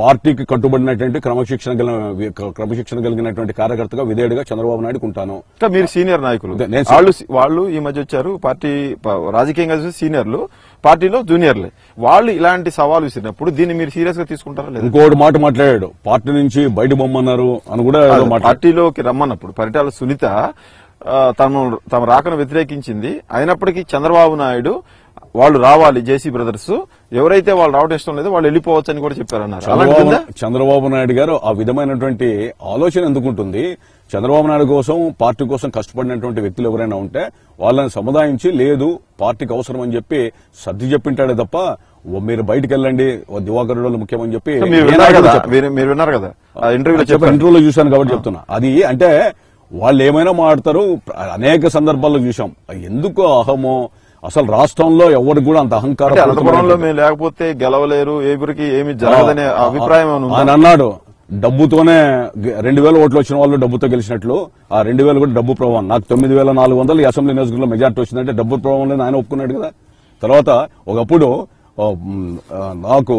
పార్టీకి కట్టుబడినటువంటి క్రమశిక్షణ కలిగినటువంటి కార్యకర్తగా విధేయుడిగా చంద్రబాబు నాయుడుకు ఉంటాను. మీరు సీనియర్ నాయకులు, వాళ్ళు ఈ మధ్య వచ్చారు. పార్టీ రాజకీయంగా చూసి సీనియర్లు, పార్టీలో జూనియర్లే. వాళ్ళు ఇలాంటి సవాలు విసిరినప్పుడు దీన్ని మీరు సీరియస్ గా తీసుకుంటారా? లేదు. ఇంకోటి మాట మాట్లాడాడు, పార్టీ నుంచి బయట బొమ్మన్నారు అని కూడా. పార్టీలోకి రమ్మన్నప్పుడు పరిటాల సునీత తమ రాకను వ్యతిరేకించింది. అయినప్పటికీ చంద్రబాబు నాయుడు వాళ్ళు రావాలి, జేసీ బ్రదర్స్ ఎవరైతే వాళ్ళు రావడం ఇష్టం లేదో వాళ్ళు వెళ్ళిపోవచ్చు అని కూడా చెప్పారన్నారు. చంద్రబాబు నాయుడు గారు ఆ విధమైనటువంటి ఆలోచన ఎందుకుంటుంది? చంద్రబాబు నాయుడు కోసం, పార్టీ కోసం కష్టపడినటువంటి వ్యక్తులు ఎవరైనా ఉంటే వాళ్ళని సముదాయించి, లేదు పార్టీకి అవసరం అని చెప్పి సర్ది చెప్పింటాడే తప్ప మీరు బయటకు వెళ్ళండి దివాకర్ రెడ్డి ముఖ్యమని చెప్పి మీరు విన్నారు కదా ఇంటర్వ్యూలో చూశాను కాబట్టి చెప్తున్నా. అది అంటే వాళ్ళు ఏమైనా మాట్లాడతారు. అనేక సందర్భాల్లో చూశాం. ఎందుకు అహమో అసలు రాష్ట్రంలో ఎవరికి కూడా అంత అహంకారం. అనంతపురంలో మేము లేకపోతే గెలవలేరు, ఎవరికి ఏమి జరగదనే అభిప్రాయం ఆయన అన్నాడు. డబ్బుతోనే 2,000 ఓట్లు వచ్చిన వాళ్ళు డబ్బుతో గెలిచినట్లు ఆ 2,000 కూడా డబ్బు ప్రభావం. నాకు 9,400 అసెంబ్లీ నియోజకవర్గంలో మెజార్టీ వచ్చిందంటే డబ్బు ప్రభావం ఆయన ఒప్పుకున్నాడు కదా. తర్వాత ఒకప్పుడు నాకు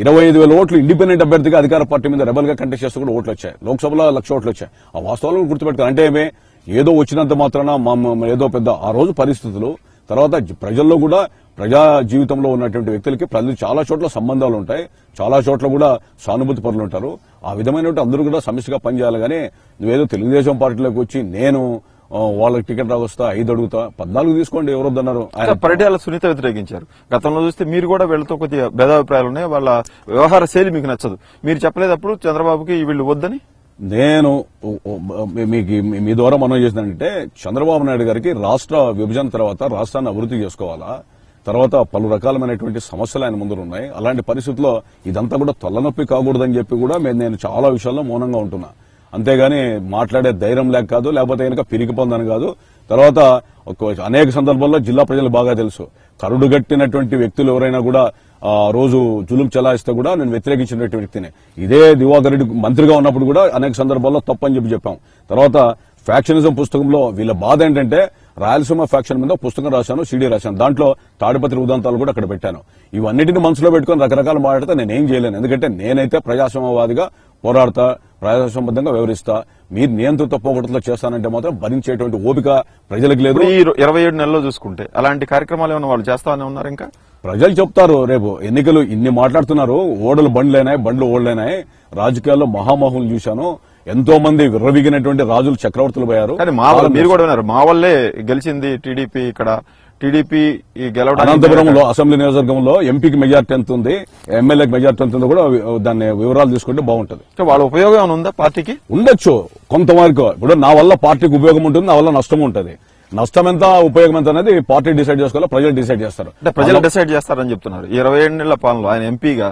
25,000 ఓట్లు ఇండిపెండెంట్ అభ్యర్థిగా అధికార పార్టీ మీద రెబల్ గా కంటెస్ట్ చేస్తూ కూడా ఓట్లు వచ్చాయి. లోక్సభలో 1,00,000 ఓట్లు వచ్చాయి. ఆ వాస్తవాలను గుర్తుపెట్టుకోవాలి. అంటే ఏదో వచ్చినంత మాత్రాన ఏదో పెద్ద ఆ రోజు పరిస్థితులు, తర్వాత ప్రజల్లో కూడా ప్రజా జీవితంలో ఉన్నటువంటి వ్యక్తులకి ప్రజలు చాలా చోట్ల సంబంధాలు ఉంటాయి, చాలా చోట్ల కూడా సానుభూతి పరులు ఉంటారు. ఆ విధమైనటువంటి అందరూ కూడా సమిష్టిగా పనిచేయాలి. కానీ నువ్వేదో తెలుగుదేశం పార్టీలోకి వచ్చి నేను వాళ్ళకి టికెట్ రాకొస్తా 5 అడుగుతా 14 తీసుకోండి ఎవరు వద్దన్నారు. పరిటాల సునీత వ్యతిరేకించారు. గతంలో చూస్తే మీరు కూడా వీళ్ళతో కొద్దిగా భేదాభిప్రాయాలు ఉన్నాయి, వాళ్ళ వ్యవహార శైలి మీకు నచ్చదు. మీరు చెప్పలేదప్పుడు చంద్రబాబుకి వీళ్ళు వద్దని? నేను మీకు మీ ద్వారా మనం చేసిందంటే చంద్రబాబు నాయుడు గారికి రాష్ట్ర విభజన తర్వాత రాష్ట్రాన్ని అభివృద్ధి చేసుకోవాలా, తర్వాత పలు రకాలమైనటువంటి సమస్యలు ఆయన ముందు ఉన్నాయి. అలాంటి పరిస్థితుల్లో ఇదంతా కూడా తలనొప్పి కాకూడదని చెప్పి కూడా నేను చాలా విషయాల్లో మౌనంగా ఉంటున్నా. అంతేగాని మాట్లాడే ధైర్యం లేక కాదు, లేకపోతే కనుక పిరికి పొందని కాదు. తర్వాత అనేక సందర్భాల్లో జిల్లా ప్రజలు బాగా తెలుసు, కరుడుగట్టినటువంటి వ్యక్తులు ఎవరైనా కూడా రోజు జులుం చెలాయిస్తే కూడా నేను వ్యతిరేకించినటువంటి వ్యక్తిని. ఇదే దివాకర్ రెడ్డి మంత్రిగా ఉన్నప్పుడు కూడా అనేక సందర్భాల్లో తప్పని చెప్పాం. తర్వాత ఫ్యాక్షనిజం పుస్తకంలో వీళ్ళ బాధ ఏంటంటే రాయలసీమ ఫ్యాక్షన్ మీద పుస్తకం రాశాను, సీడీ రాశాను. దాంట్లో తాడిపత్రి ఉదంతాలు కూడా అక్కడ పెట్టాను. ఇవన్నిటిని మనసులో పెట్టుకుని రకరకాలు మాట్లాడితే నేనేం చేయలేను. ఎందుకంటే నేనైతే ప్రజాస్వామ్యవాదిగా పోరాడతా, ప్రజాస్వామ్యబద్ధంగా వ్యవహరిస్తా. మీరు నియంత్రిత పోగొట్టులో చేస్తానంటే మాత్రం భరించేటువంటి ఓపిక ప్రజలకు లేదు. ఈ 27 నెలల్లో చూసుకుంటే అలాంటి కార్యక్రమాలు ఏమైనా వాళ్ళు చేస్తానే ఉన్నారు? ఇంకా ప్రజలు చెప్తారు, రేపు ఎన్నికలు ఇన్ని మాట్లాడుతున్నారు, ఓడలు బండ్లైనాయి, బండ్లు ఓడలైనాయి. రాజకీయాల్లో మహామహులు చూశాను, ఎంతో మంది విర్రవిగినటువంటి రాజులు చక్రవర్తులు పోయారు. కానీ మీరు కూడా విన్నారు, మా వల్లే గెలిచింది టీడీపీ. ఇక్కడ టీడీపీ గెలవడం అనంతపురంలో అసెంబ్లీ నియోజకవర్గంలో ఎంపీకి మెజార్టీ ఎంత ఉంది, ఎమ్మెల్యేకి మెజార్టీ ఎంత ఉందో కూడా దాన్ని వివరాలు తీసుకుంటే బాగుంటుంది. వాళ్ళ ఉపయోగం ఏమైనా ఉందా పార్టీకి? ఉండొచ్చు కొంతవరకు. ఇప్పుడు నా వల్ల పార్టీకి ఉపయోగం ఉంటుంది, నా వల్ల నష్టం ఉంటుంది. నష్టం ఎంత ఉపయోగం ఎంత అనేది పార్టీ డిసైడ్ చేసుకోవాలి, ప్రజలు డిసైడ్ చేస్తారు. అంటే ప్రజలు డిసైడ్ చేస్తారని చెప్తున్నారు. 27 నెలల పాలనలో ఆయన ఎంపీగా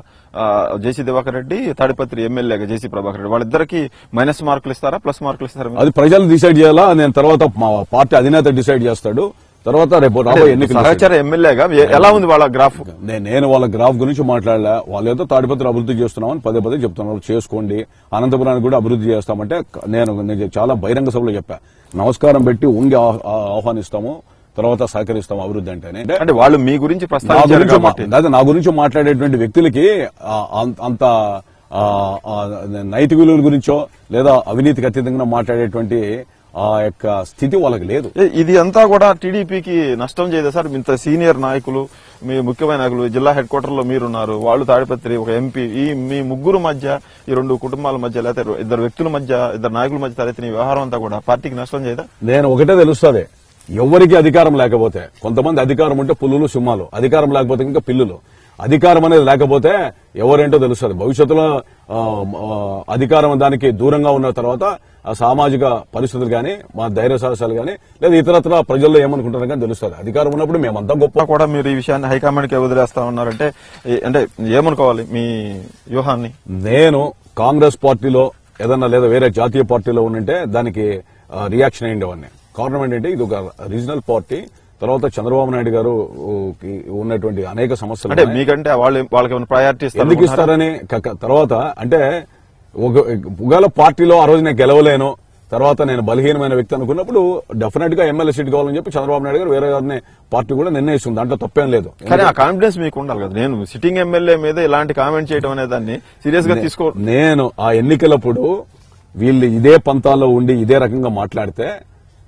జేసీ దివాకర్ రెడ్డి, తాడిపత్రి ఎమ్మెల్యేగా జేసీ ప్రభాకర్ రెడ్డి, వాళ్ళిద్దరికి మైనస్ మార్కులు ఇస్తారా, ప్లస్ మార్కులు ఇస్తారా? అది ప్రజలు డిసైడ్ చేయాలా. నేను తర్వాత మా పార్టీ అధినేత డిసైడ్ చేస్తాడు. తర్వాత రేపు రాబోయే ఎన్నికలు సహచర ఎమ్మెల్యేగా ఎలా ఉంది వాళ్ళ గ్రాఫ్? నేను వాళ్ళ గ్రాఫ్ గురించి మాట్లాడలే. వాళ్ళు ఏదో తాడిపత్రి అభివృద్ధి చేస్తున్నామని పదే పదే చెప్తున్నారు. చేసుకోండి, అనంతపురానికి కూడా అభివృద్ధి చేస్తామంటే నేను చాలా బహిరంగ సభలో చెప్పా, నమస్కారం పెట్టి ఉండి ఆహ్వానిస్తాము, తర్వాత సహకరిస్తాము అభివృద్ధి అంటే వాళ్ళు మీ గురించి నా గురించి మాట్లాడేటువంటి వ్యక్తులకి అంత నైతిక విలువల గురించో లేదా అవినీతికి అతీతంగా మాట్లాడేటువంటి ఆ యొక్క స్థితి వాళ్ళకి లేదు. ఇది అంతా కూడా టీడీపీకి నష్టం చేయదా సార్? ఇంత సీనియర్ నాయకులు, మీ ముఖ్యమైన నాయకులు, జిల్లా హెడ్ క్వార్టర్ లో మీరున్నారు, వాళ్ళు తాడిపత్రి, ఒక ఎంపీ, మీ ముగ్గురు మధ్య, ఈ 2 కుటుంబాల మధ్య, లేకపోతే 2 వ్యక్తుల మధ్య, 2 నాయకుల మధ్య తలెత్తిన ఈ వ్యవహారం అంతా కూడా పార్టీకి నష్టం చేయదా? నేను ఒకటే తెలుస్తుంది, ఎవరికి అధికారం లేకపోతే, కొంతమంది అధికారం ఉంటే పుల్లులు సింహాలు, అధికారం లేకపోతే ఇంకా పిల్లులు. అధికారం అనేది లేకపోతే ఎవరేంటో తెలుస్తుంది. భవిష్యత్తులో అధికారం దానికి దూరంగా ఉన్న తర్వాత ఆ సామాజిక పరిస్థితులు కానీ, మా ధైర్య సాహసాలు కానీ, లేదా ఇతరత్ర ప్రజల్లో ఏమనుకుంటారో కానీ తెలుస్తుంది. అధికారం ఉన్నప్పుడు మేమంతా గొప్ప. కూడా మీరు ఈ విషయాన్ని హైకమాండ్ కి వదిలేస్తా ఉన్నారంటే అంటే ఏమనుకోవాలి మీ వ్యూహాన్ని? నేను కాంగ్రెస్ పార్టీలో ఏదన్నా లేదా వేరే జాతీయ పార్టీలో ఉంటే దానికి రియాక్షన్ అయ్యేవాడిని. కారణం ఏంటంటే ఇది ఒక రీజనల్ పార్టీ. తర్వాత చంద్రబాబు నాయుడు గారు ఉన్నటువంటి అనేక సమస్యలు అంటే మీకంటే వాళ్ళకి ప్రయారిటీ ఎందుకు ఇస్తారని. తర్వాత అంటే ఒకవేళ పార్టీలో ఆ రోజు నేను గెలవలేను, తర్వాత నేను బలహీనమైన వ్యక్తి అనుకున్నప్పుడు డెఫినెట్ గా ఎమ్మెల్యే సీట్ కావాలని చెప్పి చంద్రబాబు నాయుడు గారు వేరే గారిని పార్టీ కూడా నిర్ణయిస్తుంది. దాంట్లో తప్పేం లేదు. కానీ ఆ కాన్ఫిడెన్స్ మీకు ఉండాలి కదా. నేను సిట్టింగ్ ఎమ్మెల్యే మీద ఇలాంటి కామెంట్ చేయడం అనే దాన్ని సీరియస్ గా తీసుకో. నేను ఆ ఎన్నికలప్పుడు వీళ్ళు ఇదే పంతాల్లో ఉండి ఇదే రకంగా మాట్లాడితే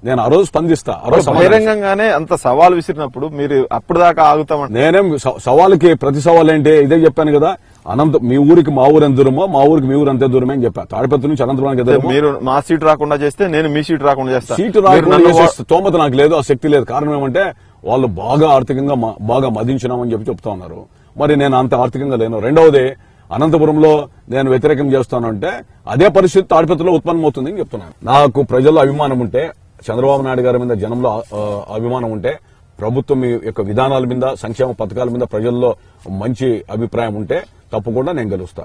నేను ఆ రోజు స్పందిస్తా. ఆ రోజు బహిరంగంగానే అంత సవాల్ విసిరినప్పుడు మీరు అప్పుడు దాకా ఆగుతామంటే నేనేం సవాలుకి ప్రతి సవాల్ ఏంటి ఇదే చెప్పాను కదా. మీ ఊరికి మా ఊరు ఎంత దూరమో మా ఊరికి మీ ఊరు అంతే దూరమే అని చెప్పా. తాడిపత్రి నుంచి అనంతపురానికి మీరు మా సీటు రాకుండా చేస్తే నేను మీ సీటు రాకుండా చేస్తాను. సీటు రాకుండా స్తోమత నాకు లేదు, ఆ శక్తి లేదు. కారణం ఏమంటే వాళ్ళు బాగా ఆర్థికంగా బాగా మదించినామని చెప్తా ఉన్నారు. మరి నేను అంత ఆర్థికంగా లేను. రెండవది అనంతపురంలో నేను వ్యతిరేకం చేస్తానంటే అదే పరిస్థితి తాడిపత్రిలో ఉత్పన్నమవుతుంది అని చెప్తున్నాను. నాకు ప్రజల్లో అభిమానం ఉంటే, చంద్రబాబు నాయుడు గారి మీద జనంలో అభిమానం ఉంటే, ప్రభుత్వం యొక్క విధానాల మీద, సంక్షేమ పథకాల మీద ప్రజల్లో మంచి అభిప్రాయం ఉంటే తప్పకుండా నేను గెలుస్తా.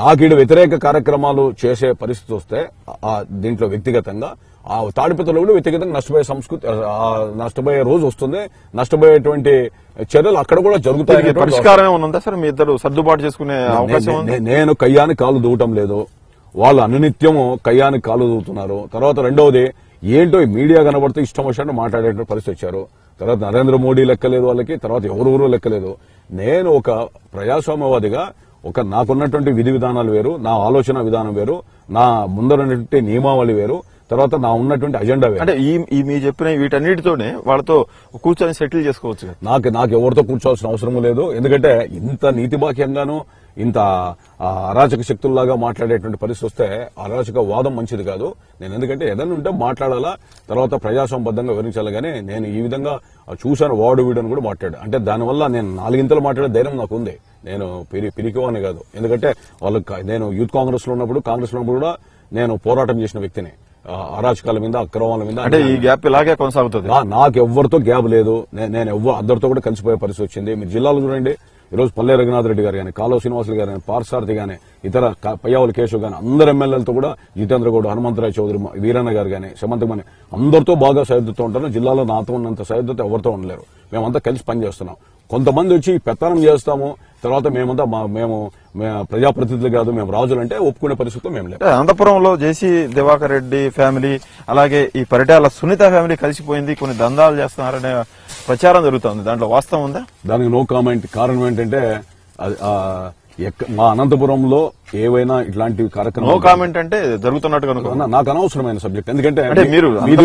నాకు వ్యతిరేక కార్యక్రమాలు చేసే పరిస్థితి వస్తే దీంట్లో వ్యక్తిగతంగా ఆ తాడిపత్రిలో కూడా వ్యక్తిగతంగా నష్టపోయే సంస్కృతి, నష్టపోయే రోజు వస్తుంది. నష్టపోయేటువంటి చర్యలు అక్కడ కూడా జరుగుతాయి. పరిష్కారం ఏమన్నా సార్? మీ ఇద్దరు సర్దుబాటు చేసుకునే అవకాశం? నేను కయ్యాని కాలు దూవటం లేదు, వాళ్ళు అనునిత్యము కయ్యానికి కాలు దూవుతున్నారు. తర్వాత రెండవది ఏంటో మీడియా కనబడితే ఇష్టం వచ్చినట్టు మాట్లాడే పరిస్థితి వచ్చారు. తర్వాత నరేంద్ర మోడీ లెక్కలేదు వాళ్ళకి, తర్వాత ఎవరెవరూ లెక్కలేదు. నేను ఒక ప్రజాస్వామ్యవాదిగా నాకున్నటువంటి విధి విధానాలు వేరు, నా ఆలోచన విధానం వేరు, నా ముందరటువంటి నియమావళి వేరు. తర్వాత నా ఉన్నటువంటి అజెండా వేరు. అంటే ఈ మీ చెప్పిన వీటన్నిటితోనే వాళ్ళతో కూర్చొని సెటిల్ చేసుకోవచ్చు కదా. నాకు ఎవరితో కూర్చోవాల్సిన అవసరం లేదు. ఎందుకంటే ఇంత నీతిబాక్యంగాను ఇంత అరాచక శక్తుల్లాగా మాట్లాడేటువంటి పరిస్థితి వస్తే అరాచక వాదం మంచిది కాదు. నేను ఎందుకంటే ఏదైనా ఉంటే మాట్లాడాలా, తర్వాత ప్రజాసంబద్ధంగా వివరించాలి. కానీ నేను ఈ విధంగా చూశాను వాడు వీడని కూడా మాట్లాడు అంటే దానివల్ల నేను 4 ఇంతలు మాట్లాడే ధైర్యం నాకు ఉంది. నేను పిరికివాని కాదు. ఎందుకంటే నేను యూత్ కాంగ్రెస్ లో ఉన్నప్పుడు కూడా నేను పోరాటం చేసిన వ్యక్తిని అరాచకాల మీద, అక్రమాల మీద. అంటే ఈ గ్యాప్ ఇలాగే కొనసాగుతుంది. నాకు ఎవరితో గ్యాప్ లేదు. నేను అందరితో కూడా కలిసిపోయే పరిస్థితి వచ్చింది. మీరు జిల్లాలో చూడండి, ఈరోజు పల్లె రఘునాథ్ రెడ్డి గారు కానీ, కాలువ శ్రీనివాసులు గారు కానీ, పార్సారథి కానీ, ఇతర పయ్యావుల కేశవ్ కానీ, అందరు ఎమ్మెల్యేలతో కూడా జితేంద్ర గౌడ్, హనుమంతరాయ్ చౌదరి, వీరన్న గారు కానీ, సమంతమని అందరితో బాగా సయోధ్యతో ఉంటాను. జిల్లాలో నాతో ఉన్నంత సయోధ్యత ఎవరితో ఉండలేరు. మేమంతా కలిసి పనిచేస్తున్నాం. కొంతమంది వచ్చి పెత్తనం చేస్తాము, తర్వాత మేము ప్రజాప్రతినిధులు కాదు, మేము రాజులు అంటే ఒప్పుకునే పరిస్థితిలో మేము లేదు. అనంతపురంలో జేసీ దివాకర్ రెడ్డి ఫ్యామిలీ, అలాగే ఈ పరిటాల సునీత ఫ్యామిలీ కలిసిపోయింది, కొన్ని దందాలు చేస్తున్నారనే ప్రచారం జరుగుతుంది. దాంట్లో వాస్తవం ఉందా? దానికి నో కామెంట్. కారణం ఏంటంటే మా అనంతపురంలో ఏవైనా ఇట్లాంటి కార్యక్రమాలు నో కామెంట్ అంటే జరుగుతున్నట్టుగా నాకు అనవసరమైన సబ్జెక్ట్. ఎందుకంటే మీరు మీ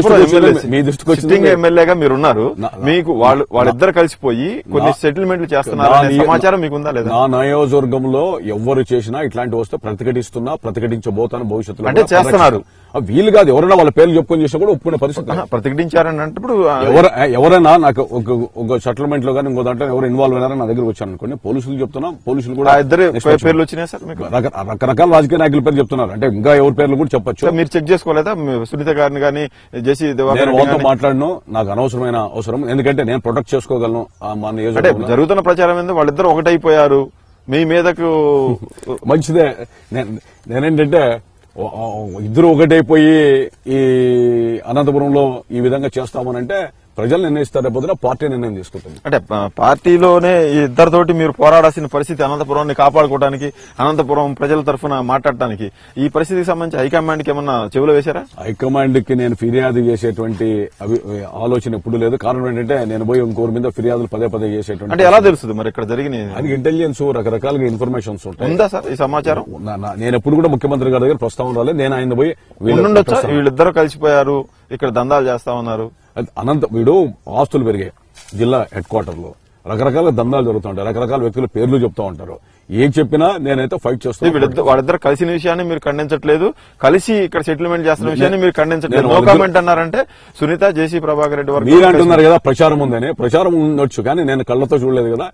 దృష్టికి వచ్చింది ఎమ్మెల్యేగా మీరున్నారు, మీకు వాళ్ళిద్దరు కలిసిపోయి కొన్ని సెటిల్మెంట్లు చేస్తున్నారు సమాచారం మీకుందా లేదా? నా నియోజకవర్గంలో ఎవరు చేసినా ఇట్లాంటి వస్తే ప్రతిఘటించబోతాను భవిష్యత్తులో. అంటే చేస్తున్నారు వీలు కాదు. ఎవరైనా వాళ్ళ పేర్లు చెప్పుకొని చేసినా కూడా ఒప్పుకునే పరిస్థితి. ప్రతిఘటించారని అంటే ఎవరైనా నాకు ఒక సెటిల్మెంట్ లో కానీ ఇంకో దాంట్లో ఎవరు ఇన్వాల్వ్ అయినారని నా దగ్గర వచ్చాను అనుకోండి, పోలీసులు చెప్తున్నాం, పోలీసులు కూడా ఇద్దరు పేర్లు వచ్చినాయి సార్ మీకు? రకరకాల రాజకీయ నాయకుల పేరు చెప్తున్నారు. అంటే ఇంకా ఎవరి పేర్లు కూడా చెప్పొచ్చు. మీరు చెక్ చేసుకోలేదా సునీత గారిని కానీ జేసీ దివాకర్? వాళ్ళతో మాట్లాడను, నాకు అనవసరమైన అవసరం. ఎందుకంటే నేను ప్రొటెక్ట్ చేసుకోగలను. అంటే జరుగుతున్న ప్రచారం ఏందో వాళ్ళిద్దరు ఒకటైపోయారు మీ మీదకు. మంచిదే. నేనేంటంటే ఇద్దరు ఒకటైపోయి ఈ అనంతపురంలో ఈ విధంగా చేస్తామనంటే ప్రజలు నిర్ణయిస్తారు, రేపొద్దున పార్టీ నిర్ణయం తీసుకుంటుంది. అంటే పార్టీలోనే ఇద్దరితోటి మీరు పోరాడాల్సిన పరిస్థితి, అనంతపురాన్ని కాపాడుకోవడానికి, అనంతపురం ప్రజల తరఫున మాట్లాడటానికి, ఈ పరిస్థితికి సంబంధించి హైకమాండ్ కి ఏమన్నా చెవులు వేశారా? హైకమాండ్ కి నేను ఫిర్యాదు చేసేటువంటి ఆలోచన ఎప్పుడు లేదు. కారణం ఏంటంటే నేను పోయి ఇంకోరి మీద ఫిర్యాదులు పదే చేసేటువంటి. అంటే ఎలా తెలుస్తుంది మరి ఇక్కడ జరిగిన? అది ఇంటెలిజెన్స్ రకరకాలుగా ఇన్ఫర్మేషన్స్ ఉంటాయి. ఉందా సార్ ఈ సమాచారం? నేను ఎప్పుడు కూడా ముఖ్యమంత్రి గారి దగ్గర ప్రస్తావన రాలేదు. నేను ఆయన పోయి వీళ్ళిద్దరూ కలిసిపోయారు, ఇక్కడ దందాలు చేస్తా ఉన్నారు. వీడు ఆస్తులు పెరిగాయి. జిల్లా హెడ్ క్వార్టర్ లో రకరకాల దందాలు జరుగుతుంటాయి. రకరకాల వ్యక్తుల పేర్లు చెప్తా ఉంటారు. ఏం చెప్పినా నేనైతే ఫైట్ చేస్తాను. వాళ్ళిద్దరు కలిసిన విషయాన్ని మీరు ఖండించట్లేదు, కలిసి ఇక్కడ సెటిల్మెంట్ చేస్తున్న విషయాన్ని మీరు ఖండించట్లేదు. నో కామెంట్ అన్నారంటే సునీత, జేసీ ప్రభాకర్ రెడ్డి వారు మీరు అంటున్నారు కదా ప్రచారం ఉందని. ప్రచారం ఉండొచ్చు, కానీ నేను కళ్ళతో చూడలేదు కదా.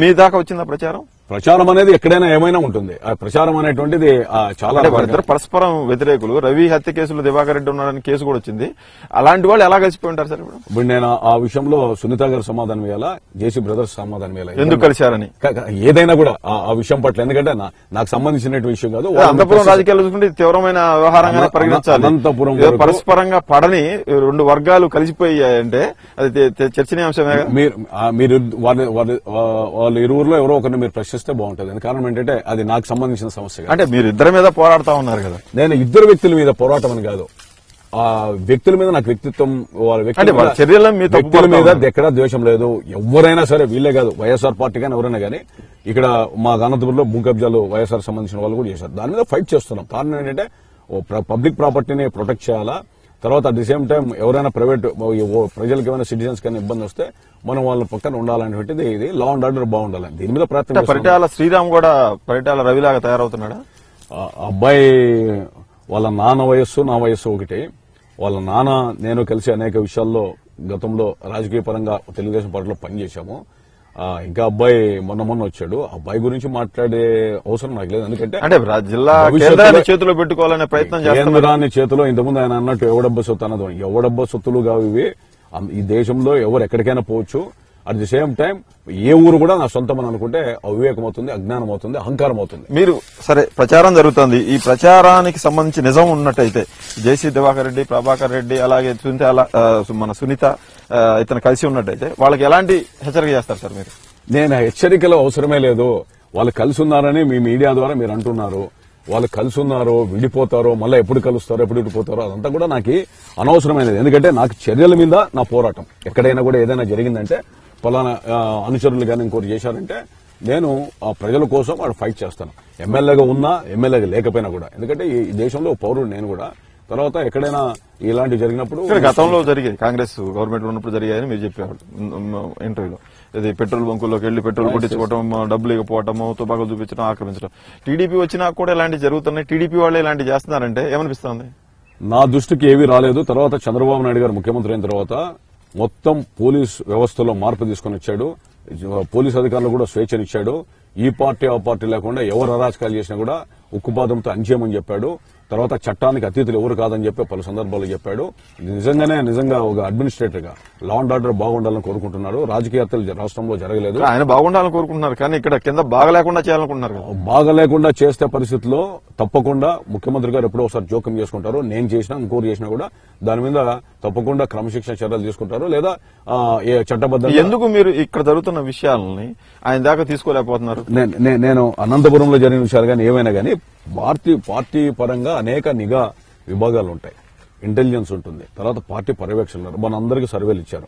మీ దాకా వచ్చిందా ప్రచారం? ప్రచారం అనేది ఎక్కడైనా ఏమైనా ఉంటుంది. ఆ ప్రచారం అనేటువంటిది చాలా వాళ్ళిద్దరు పరస్పరం వ్యతిరేకులు. రవి హత్య కేసులో దివాకర్ రెడ్డి ఉన్నారని కేసు కూడా వచ్చింది. అలాంటి వాళ్ళు ఎలా కలిసిపోయి ఉంటారు సార్? ఇప్పుడు నేను ఆ విషయంలో సునీత గారు సమాధానం ఇవ్వాలా, జేసీ బ్రదర్స్ సమాధానం ఇవ్వాలా, ఎందుకు కలిశారని ఏదైనా కూడా ఆ విషయం పట్ల. ఎందుకంటే నాకు సంబంధించిన విషయం కాదు. అనంతపురం రాజకీయాలు చూసుకుంటే తీవ్రమైన వ్యవహారంగా పరిగణించాలి. అనంతపురం పరస్పరంగా పడని రెండు వర్గాలు కలిసిపోయాయంటే అది చర్చనీయాంశమే. మీరు వాళ్ళ ఇరువురులో ఎవరో ఒకరిని మీరు ప్రశ్నిస్తే బాగుంటుంది. కారణం ఏంటంటే అది నాకు సంబంధించిన సమస్య. అంటే మీరు ఇద్దరి మీద పోరాడుతా ఉన్నారు కదా. నేను ఇద్దరు వ్యక్తుల మీద పోరాటం అని కాదు, ఆ వ్యక్తుల మీద నాకు వ్యక్తిత్వం, వాళ్ళ వ్యక్తుల మీద ఎక్కడా ద్వేషం లేదు. ఎవరైనా సరే, వీళ్ళే కాదు, వైఎస్ఆర్ పార్టీ కానీ ఎవరైనా కానీ ఇక్కడ మా అనంతపురంలో భూ కబ్జాలు వైఎస్ఆర్ సంబంధించిన వాళ్ళు కూడా చేశారు. దాని మీద ఫైట్ చేస్తున్నాం. కారణం ఏంటంటే పబ్లిక్ ప్రాపర్టీని ప్రొటెక్ట్ చేయాలా, తర్వాత అట్ ది సేమ్ టైం ఎవరైనా ప్రైవేట్ ప్రజలకు ఏమైనా సిటిజన్స్ కానీ ఇబ్బంది వస్తే మనం వాళ్ళ పక్కన ఉండాలనేటువంటిది. ఇది లా అండ్ ఆర్డర్ బాగుండాలని దీని మీద ప్రయత్నం. పరిటాల శ్రీరామ్ కూడా పరిటాల రవిలాగా తయారవుతున్నాడా? అబ్బాయి వాళ్ళ నాన్న వయస్సు నా వయస్సు ఒకటి. వాళ్ళ నాన్న నేను కలిసి అనేక విషయాల్లో గతంలో రాజకీయ పరంగా తెలుగుదేశం పార్టీలో పనిచేశాము. ఇంకా అబ్బాయి మొన్న వచ్చాడు. అబ్బాయి గురించి మాట్లాడే అవసరం నాకు లేదు. ఎందుకంటే జిల్లా చేతిలో పెట్టుకోవాలనే ప్రయత్నం కేంద్రాన్ని చేతిలో, ఇంతకుముందు ఆయన అన్నట్టు ఎవడబ్బ సొత్తు అన్నది, ఎవడబ్బ సొత్తులు కావు ఇవి. ఈ దేశంలో ఎవరు ఎక్కడికైనా పోవచ్చు. అట్ ది సేమ్ టైం ఏ ఊరు కూడా నా సొంతం అని అనుకుంటే అవివేకం అవుతుంది, అజ్ఞానం అవుతుంది, అహంకారం అవుతుంది. మీరు సరే ప్రచారం జరుగుతుంది, ఈ ప్రచారానికి సంబంధించి నిజం ఉన్నట్టయితే జేసీ దివాకర్ రెడ్డి, ప్రభాకర్ రెడ్డి, అలాగే మన సునీత ఇతను కలిసి ఉన్నట్టయితే వాళ్ళకి ఎలాంటి హెచ్చరిక చేస్తారు సార్ మీరు? నేను హెచ్చరికలు అవసరమే లేదు. వాళ్ళు కలిసి ఉన్నారని మీ మీడియా ద్వారా మీరు అంటున్నారు. వాళ్ళు కలిసి ఉన్నారో, విడిపోతారో, మళ్ళీ ఎప్పుడు కలుస్తారో, ఎప్పుడు విడిపోతారో, అదంతా కూడా నాకు అనవసరమైనది. ఎందుకంటే నాకు చర్యల మీద నా పోరాటం. ఎక్కడైనా కూడా ఏదైనా జరిగిందంటే, ఫలానా అనుచరులు కానీ ఇంకోటి చేశారంటే నేను ఆ ప్రజల కోసం వాడు ఫైట్ చేస్తాను. ఎమ్మెల్యేగా ఉన్నా, ఎమ్మెల్యేగా లేకపోయినా కూడా. ఎందుకంటే ఈ దేశంలో పౌరుడు నేను కూడా. తర్వాత ఎక్కడైనా ఇలాంటివి జరిగినప్పుడు ఇక్కడ గతంలో జరిగాయి, కాంగ్రెస్ గవర్నమెంట్ ఉన్నప్పుడు జరిగాయని మీరు చెప్పేవాళ్ళు ఇంటర్వ్యూలో. ఇది పెట్రోల్ బంకుల్లోకి వెళ్లి పెట్రోల్ కొట్టించుకోవటం, డబ్బులు ఇవ్వకపోవటం, తుపాకులు చూపించడం, ఆక్రమించడం. టీడీపీ వచ్చినా కూడా ఇలాంటివి జరుగుతున్నాయి. టీడీపీ వాళ్ళే ఇలాంటివి చేస్తున్నారంటే ఏమనిపిస్తుంది? నా దృష్టికి ఏవీ రాలేదు. తర్వాత చంద్రబాబు నాయుడు గారు ముఖ్యమంత్రి అయిన తర్వాత మొత్తం పోలీస్ వ్యవస్థలో మార్పు తీసుకొని వచ్చాడు. పోలీస్ అధికారులు కూడా స్వేచ్ఛనిచ్చాడు. ఈ పార్టీ ఆ పార్టీ లేకుండా ఎవరు అరాచకాలు చేసినా కూడా ఉక్కుపాదంతో అంచేయమని చెప్పాడు. తర్వాత చట్టానికి అతీతులు ఎవరు కాదని చెప్పి పలు సందర్భాల్లో చెప్పాడు. నిజంగా ఒక అడ్మినిస్ట్రేటర్ గా లా అండ్ ఆర్డర్ బాగుండాలని కోరుకుంటున్నాడు. రాజకీయ హత్యలు రాష్ట్రంలో జరగలేదు. ఆయన బాగుండాలని కోరుకుంటున్నారు, కానీ ఇక్కడ కింద బాగా లేకుండా చేయాలనుకుంటున్నారు కదా. బాగా లేకుండా చేస్తే పరిస్థితుల్లో తప్పకుండా ముఖ్యమంత్రి గారు ఎప్పుడో ఒకసారి జోక్యం చేసుకుంటారు. నేను చేసినా ఇంకోరు చేసినా కూడా దాని మీద తప్పకుండా క్రమశిక్షణ చర్యలు తీసుకుంటారు, లేదా చట్టబద్ధంగా. ఎందుకు మీరు ఇక్కడ జరుగుతున్న విషయాలని ఆయన దాకా తీసుకోలేకపోతున్నారు? నేను అనంతపురంలో జరిగిన విషయాలు కానీ ఏమైనా కానీ పార్టీ పరంగా అనేక నిఘా విభాగాలు ఉంటాయి, ఇంటెలిజెన్స్ ఉంటుంది, తర్వాత పార్టీ పర్యవేక్షణ, మనందరికీ సర్వేలు ఇచ్చారు.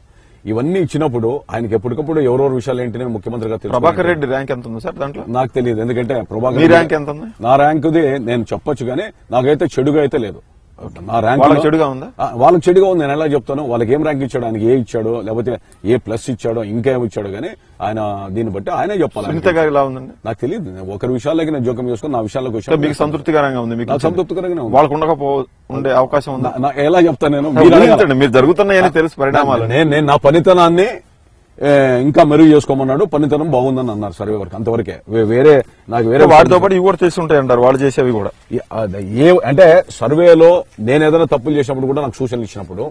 ఇవన్నీ ఇచ్చినప్పుడు ఆయనకి ఎప్పటికప్పుడు ఎవరెవరి విషయాలు ఏంటనే ముఖ్యమంత్రి గారు ప్రభాకర్ రెడ్డి ర్యాంక్ ఎంత ఉంది సార్ దాంట్లో? నాకు తెలియదు, ఎందుకంటే ప్రభాకర్ ర్యాంక్ ఎంత ఉంది? నా ర్యాంకుది నేను చెప్పొచ్చు, కానీ నాకైతే చెడుగా అయితే లేదు. నా ర్యాంక్ చెడుగా ఉందా? వాళ్ళకి చెడుగా ఉంది. నేను ఎలా చెప్తాను? వాళ్ళకి ఏం ర్యాంక్ ఇచ్చాడు, ఆయనకి ఏ ఇచ్చాడో, లేకపోతే ఏ ప్లస్ ఇచ్చాడో, ఇంకేం ఇచ్చాడో, కానీ ఆయన దీన్ని బట్టి ఆయనే చెప్పాలి. సునీత గారు ఎలా ఉందండి? నాకు తెలియదు. ఒకరి విషయాలకి నేను జోక్యం చేసుకుని నా విషయాలకు వచ్చాను. మీకు సంతృప్తికరంగా ఉంది? మీకు సంతృప్తికరంగా ఉంది. వాళ్ళకు ఉండే అవకాశం ఉంది? ఎలా చెప్తాను నేను? మీరు జరుగుతున్నాయని తెలుసు పరిణామాలు. నేను నా పనితనాన్ని ఇంకా మెరుగు చేసుకోమన్నాడు. పనితనం బాగుందని అన్నారు సర్వే వరకు, అంతవరకే. వేరే నాకు వేరే వాటితో పాటు ఇవి కూడా చేసి ఉంటాయి అంటారు, వాళ్ళు చేసేవి కూడా. అంటే సర్వేలో నేను ఏదైనా తప్పులు చేసినప్పుడు కూడా నాకు సూచనలు ఇచ్చినప్పుడు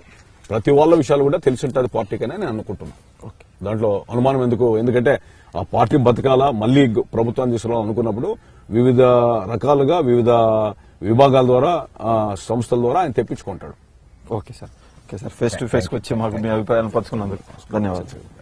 ప్రతి వాళ్ళ విషయాలు కూడా తెలిసి ఉంటుంది పార్టీకనే నేను అనుకుంటున్నాను. దాంట్లో అనుమానం ఎందుకు? ఎందుకంటే ఆ పార్టీ బతకాలా, మళ్లీ ప్రభుత్వాన్ని తీసుకురావాలని అనుకున్నప్పుడు వివిధ రకాలుగా వివిధ విభాగాల ద్వారా సంస్థల ద్వారా ఆయన తెప్పించుకుంటాడు. Okay sir, face to face వచ్చి మాకు మీ అభిప్రాయాలను పంచుకున్నందుకు ధన్యవాదాలు.